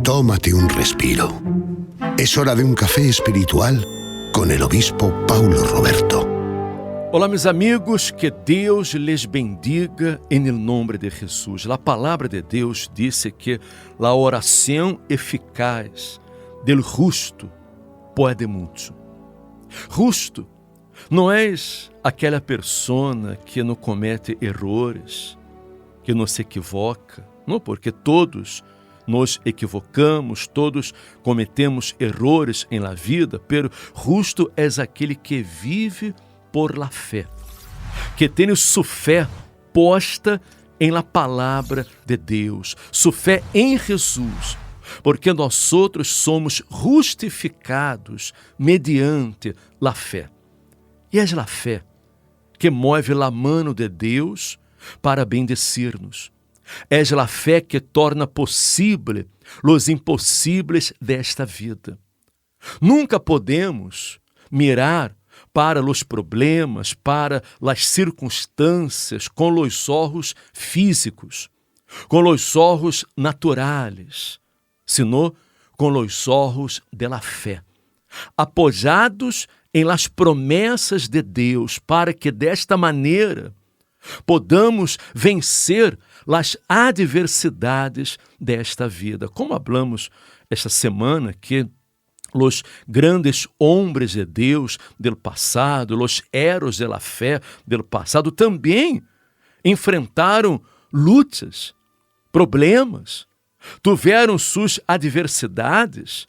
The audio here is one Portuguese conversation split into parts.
tómate un respiro. Es hora de un café espiritual con el obispo Paulo Roberto. Olá, meus amigos, que Deus les bendiga em nome de Jesus. A palavra de Deus disse que a oração eficaz del justo pode muito. Justo não és aquela pessoa que não comete erros, que não se equivoca, não, porque todos nos equivocamos, todos cometemos erros em la vida, pero justo é aquele que vive por la fé, que tem sua fé posta em la palavra de Deus, sua fé em Jesus, porque nós outros somos justificados mediante la fé. E é a fé que move la mano de Deus para bendecir-nos. É a fé que torna possível os impossíveis desta vida. Nunca podemos mirar para os problemas, para as circunstâncias com os olhos físicos, com os olhos naturais, senão com os olhos da fé, apoiados em las promessas de Deus, para que desta maneira podamos vencer as adversidades desta vida. Como falamos esta semana que os grandes homens de Deus do passado, os heróis da fé do passado também enfrentaram lutas, problemas, tiveram suas adversidades,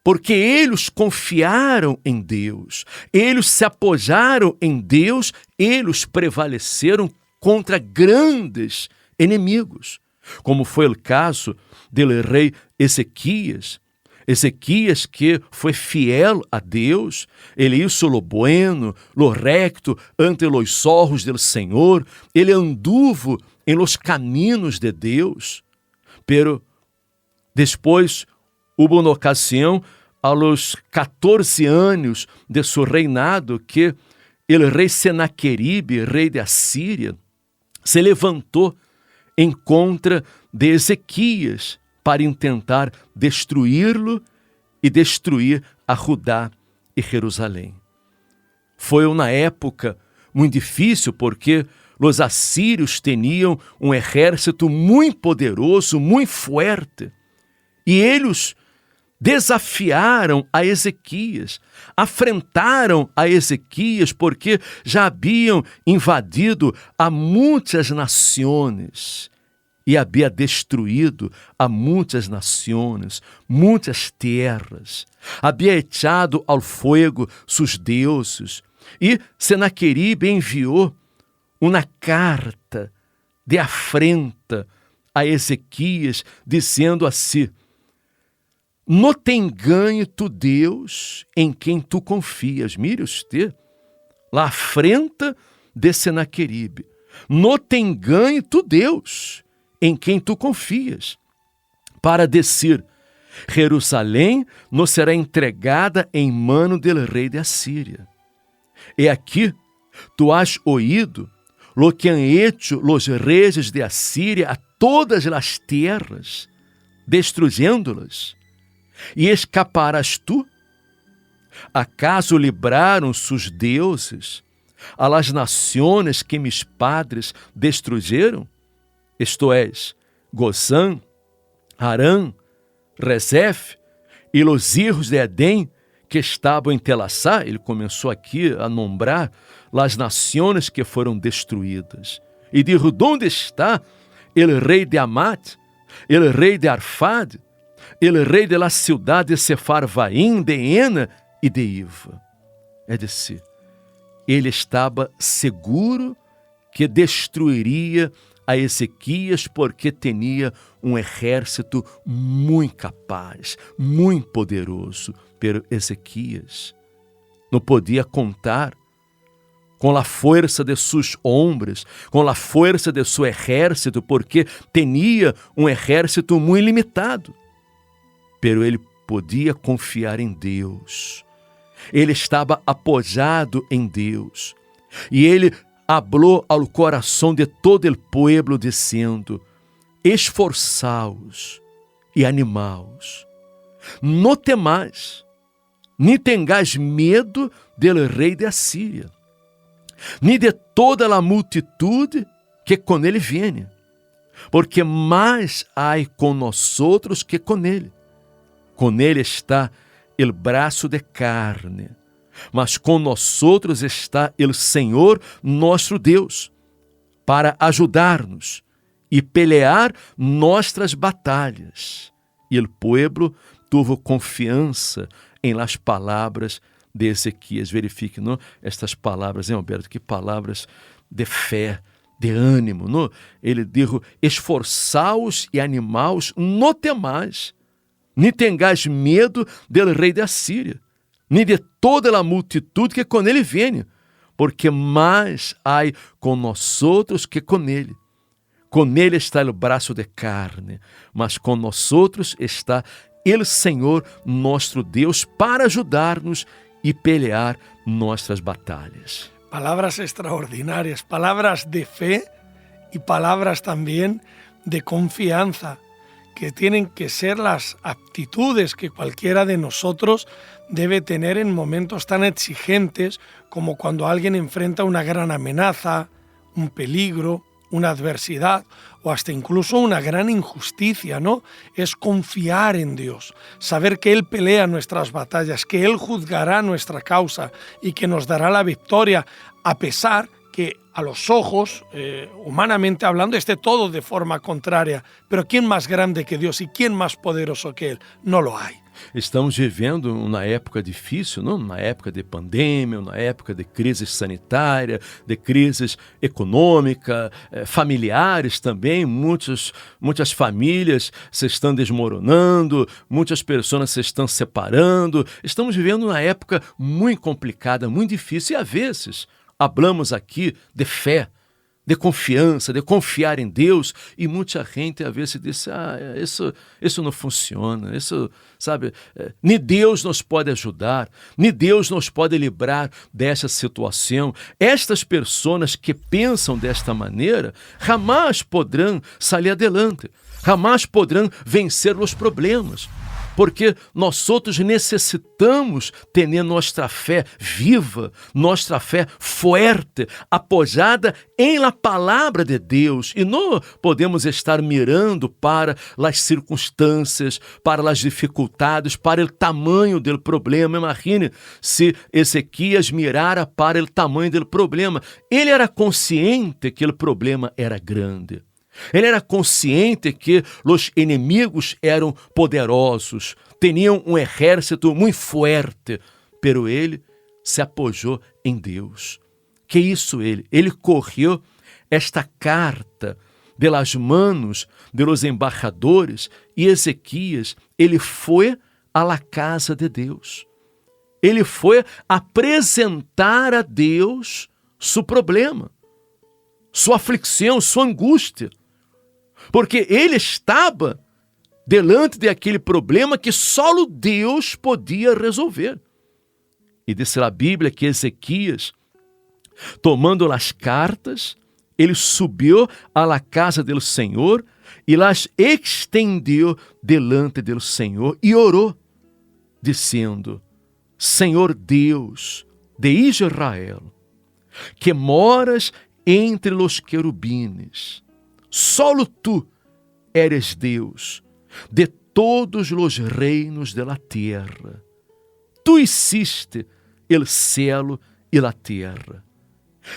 porque eles confiaram em Deus, eles se apoiaram em Deus, eles prevaleceram contra grandes inimigos, como foi o caso do rei Ezequias. Ezequias, que foi fiel a Deus, ele hizo lo bueno, lo recto ante los ojos del Senhor, ele anduvo em los caminos de Deus, pero depois houve uma ocasião, aos 14 anos de seu reinado, que o rei Senaqueribe, rei de Assíria, se levantou em contra de Ezequias para intentar destruí-lo e destruir a Judá e Jerusalém. Foi uma época muito difícil, porque os assírios tinham um exército muito poderoso, muito forte, e eles desafiaram a Ezequias, afrentaram a Ezequias, porque já haviam invadido a muitas nações e havia destruído a muitas nações, muitas terras, havia echado ao fogo seus deuses, e Senaqueribe enviou uma carta de afrenta a Ezequias, dizendo assim: não te engane tu Deus em quem tu confias. Mire usted, a afrenta de Senaqueribe. Não te engane tu Deus em quem tu confias, para dizer: Jerusalém não será entregada em mano del rei de Assíria. E aqui tu has oído lo que han hecho los reyes de Assíria a todas as terras, destruyendo-las. E escaparás tu? Acaso libraram seus deuses a las nações que mis padres destruyeron? Isto é, Gozã, Harã, Rezef e os hijos de Edém que estavam em Telassá. Ele começou aqui a nombrar as nações que foram destruídas. E dijo: onde está o rei de Amat, o rei de Arfad, o rei de la ciudad de Sefarvaim, de Ena e de Iva? É dizer, ele estava seguro que destruiria a Ezequias, porque tinha um exército muito capaz, muito poderoso. Pero Ezequias não podia contar com a força de seus homens, com a força de seu exército, porque tinha um exército muito limitado. Pero ele podia confiar em Deus. Ele estava apoiado em Deus. E ele hablou ao coração de todo o povo, dizendo: esforçaos e animais. Não temais, nem tenhais medo del rei de Assíria, nem de toda a multitude que com ele viene, porque mais há com nosotros que com ele. Com ele está el braço de carne, mas com nosotros está el Senhor nosso Deus, para ajudar-nos e pelear nossas batalhas. E o povo tuvo confiança em las palavras de Ezequias. Verifique, não? Estas palavras, hein, Alberto? Que palavras de fé, de ânimo, não? Ele dijo: esforçaos e animaos, não temais, nem tenhais medo del rei de Assíria, nem de toda a multitude que com ele viene, porque mais há com nosotros que com ele. Com ele está o braço de carne, mas com nosotros está el Senhor nosso Deus para ajudar-nos e pelear nossas batalhas. Palabras extraordinarias, palabras de fe y palabras también de confianza, que tienen que ser las aptitudes que cualquiera de nosotros debe tener en momentos tan exigentes como cuando alguien enfrenta una gran amenaza, un peligro, una adversidad o hasta incluso una gran injusticia, ¿no? Es confiar en Dios, saber que Él pelea nuestras batallas, que Él juzgará nuestra causa y que nos dará la victoria, a pesar que a los ojos, humanamente hablando, esté todo de forma contraria. Pero ¿quién más grande que Dios y quién más poderoso que Él? No lo hay. Estamos vivendo uma época difícil, não? Uma época de pandemia, uma época de crise sanitária, de crises econômica, familiares também. Muitas famílias se estão desmoronando, muitas pessoas se estão separando. Estamos vivendo uma época muito complicada, muito difícil. E às vezes hablamos aqui de fé, de confiança, de confiar em Deus, e muita gente às vezes diz: isso não funciona, isso, sabe, nem Deus nos pode ajudar, nem Deus nos pode livrar dessa situação. Estas pessoas que pensam desta maneira jamais poderão sair adelante, jamais poderão vencer os problemas. Porque nós outros necessitamos ter nossa fé viva, nossa fé forte, apoiada em la palavra de Deus. E não podemos estar mirando para as circunstâncias, para as dificuldades, para o tamanho do problema. Imagine se Ezequias mirara para o tamanho do problema. Ele era consciente que o problema era grande. Ele era consciente que os inimigos eram poderosos, tinham um exército muito forte, pero ele se apoiou em Deus. Que isso ele? Ele correu esta carta de las manos de los embaixadores e Ezequias, ele foi à la casa de Deus. Ele foi apresentar a Deus seu problema, sua aflição, sua angústia. Porque ele estava delante de aquele problema que só Deus podia resolver. E disse a Bíblia que Ezequias, tomando as cartas, ele subiu à la casa do Senhor e las extendeu delante do Senhor e orou, dizendo: Senhor Deus de Israel, que moras entre os querubines, solo tu eres Deus de todos os reinos de la tierra. Tu hiciste el cielo e la terra.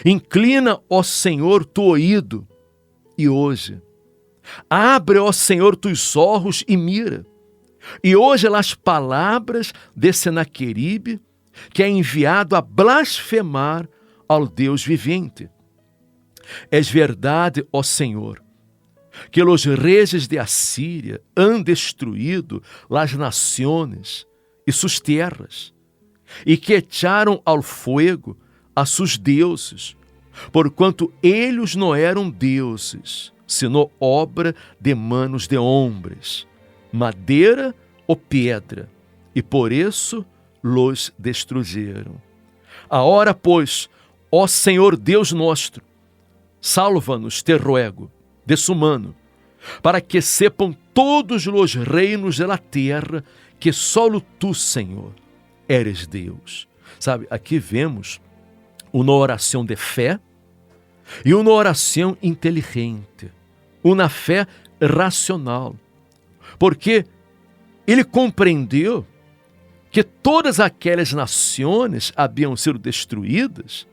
Inclina, ó Senhor, tu ouído, e hoje abre, ó Senhor, tus olhos e mira. E hoje as palavras de Senaqueribe, que é enviado a blasfemar ao Deus vivente. És verdade, ó Senhor, que os reis de Assíria han destruído las nações e suas terras, e que echaram ao fogo a seus deuses, porquanto eles não eram deuses, senão obra de manos de homens, madeira ou pedra, e por isso los destruyeron. Agora, pois, ó Senhor Deus nosso, salva-nos, te ruego, de su mano, para que sepam todos os reinos da terra que solo tu, Senhor, eres Deus. Sabe, aqui vemos uma oração de fé e uma oração inteligente, uma fé racional, porque ele compreendeu que todas aquelas nações haviam sido destruídas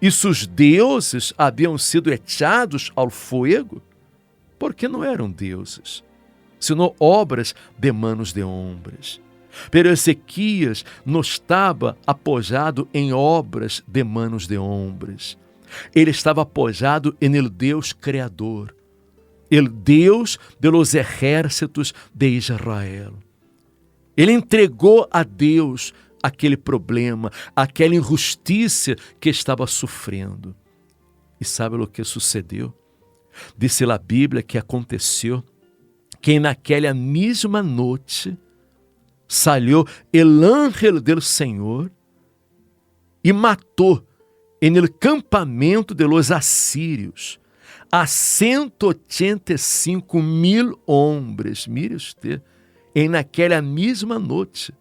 e seus deuses haviam sido echados ao fogo, porque não eram deuses, senão obras de manos de homens. Pero Ezequias não estava apoiado em obras de manos de homens. Ele estava apoiado em el Deus Criador, el Deus de los ejércitos de Israel. Ele entregou a Deus aquele problema, aquela injustiça que estava sofrendo. E sabe o que sucedeu? Diz a Bíblia que aconteceu que naquela mesma noite saiu el ángel del Senhor e matou en el campamento de los assírios a 185.000 homens. Mire usted, e naquela mesma noite,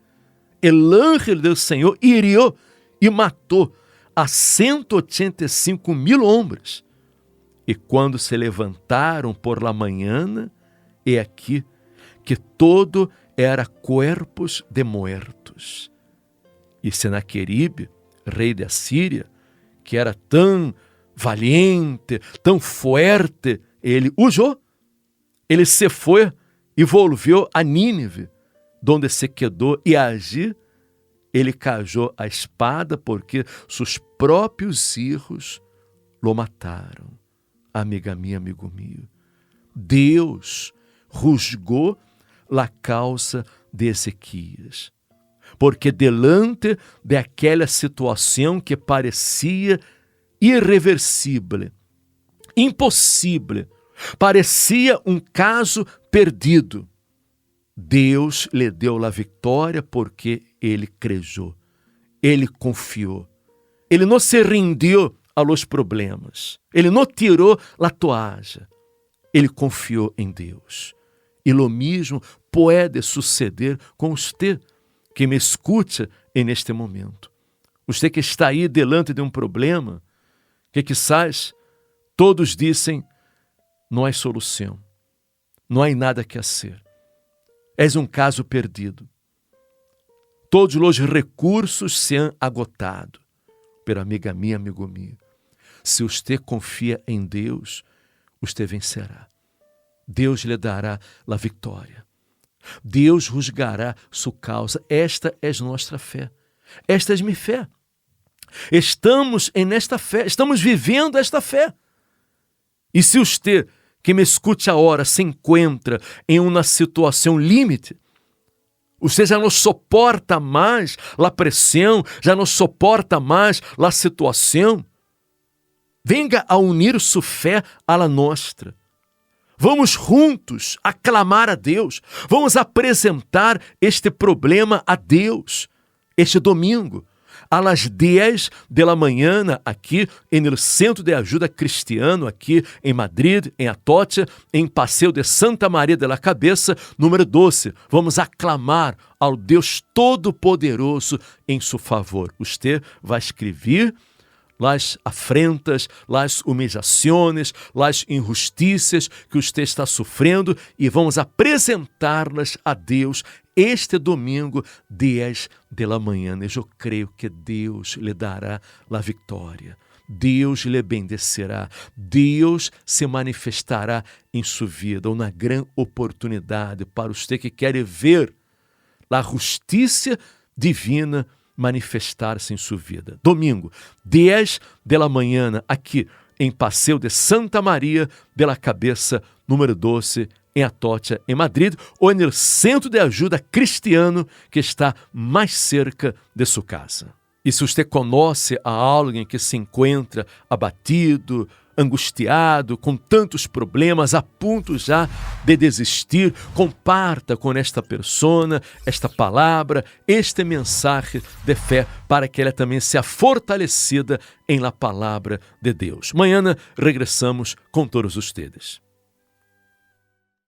el ángel del Senhor hirió e matou a 185.000 homens. E quando se levantaram por la manhã, e aqui que todo era corpos de muertos. E Senaqueribe, rei da Síria, que era tão valiente, tão forte, ele huyó. Ele se foi e volvió a Nínive, donde se quedou, e allí ele cajou a espada porque seus próprios filhos lo mataram. Amiga minha, amigo meu, Deus juzgou a causa de Ezequias, porque delante daquela situação que parecia irreversível, impossível, parecia um caso perdido, Deus lhe deu a vitória porque ele creu, ele confiou, ele não se rendeu a los problemas, ele não tirou a toalha, ele confiou em Deus. E lo mesmo pode suceder com você que me escuta neste momento. Você que está aí delante de um problema, que quizás todos dizem, não há solução, não há nada que fazer. És um caso perdido. Todos os recursos se han agotado. Pero amiga minha, amigo meu, se você confia em Deus, você vencerá. Deus lhe dará a vitória. Deus juzgará sua causa. Esta é nossa fé. Esta é minha fé. Estamos nesta fé. Estamos vivendo esta fé. E se você que me escute agora se encontra em uma situação limite, você já não suporta mais a pressão, já não suporta mais a situação, venga a unir sua fé à la nossa. Vamos juntos aclamar a Deus. Vamos apresentar este problema a Deus este domingo, às 10 da manhã, aqui no Centro de Ajuda Cristiano, aqui em Madrid, em Atocha, em Passeio de Santa Maria de la Cabeça, número 12. Vamos aclamar ao Deus Todo-Poderoso em seu favor. Você vai escrever as afrentas, as humilhações, as injustiças que você está sofrendo e vamos apresentá-las a Deus este domingo, 10 da manhã. Eu creio que Deus lhe dará a vitória. Deus lhe bendecerá. Deus se manifestará em sua vida. Uma grande oportunidade para você que quer ver a justiça divina manifestar-se em sua vida. Domingo, 10 da manhã, aqui em Passeio de Santa Maria de la Cabeça, número 12, em Atocha, em Madrid, ou no Centro de Ajuda Cristiano, que está mais cerca de sua casa. E se você conhece a alguém que se encontra abatido, angustiado, com tantos problemas, a ponto já de desistir, comparta com esta pessoa, esta palavra, este mensagem de fé, para que ela também seja fortalecida em la palavra de Deus. Amanhã regressamos com todos vocês.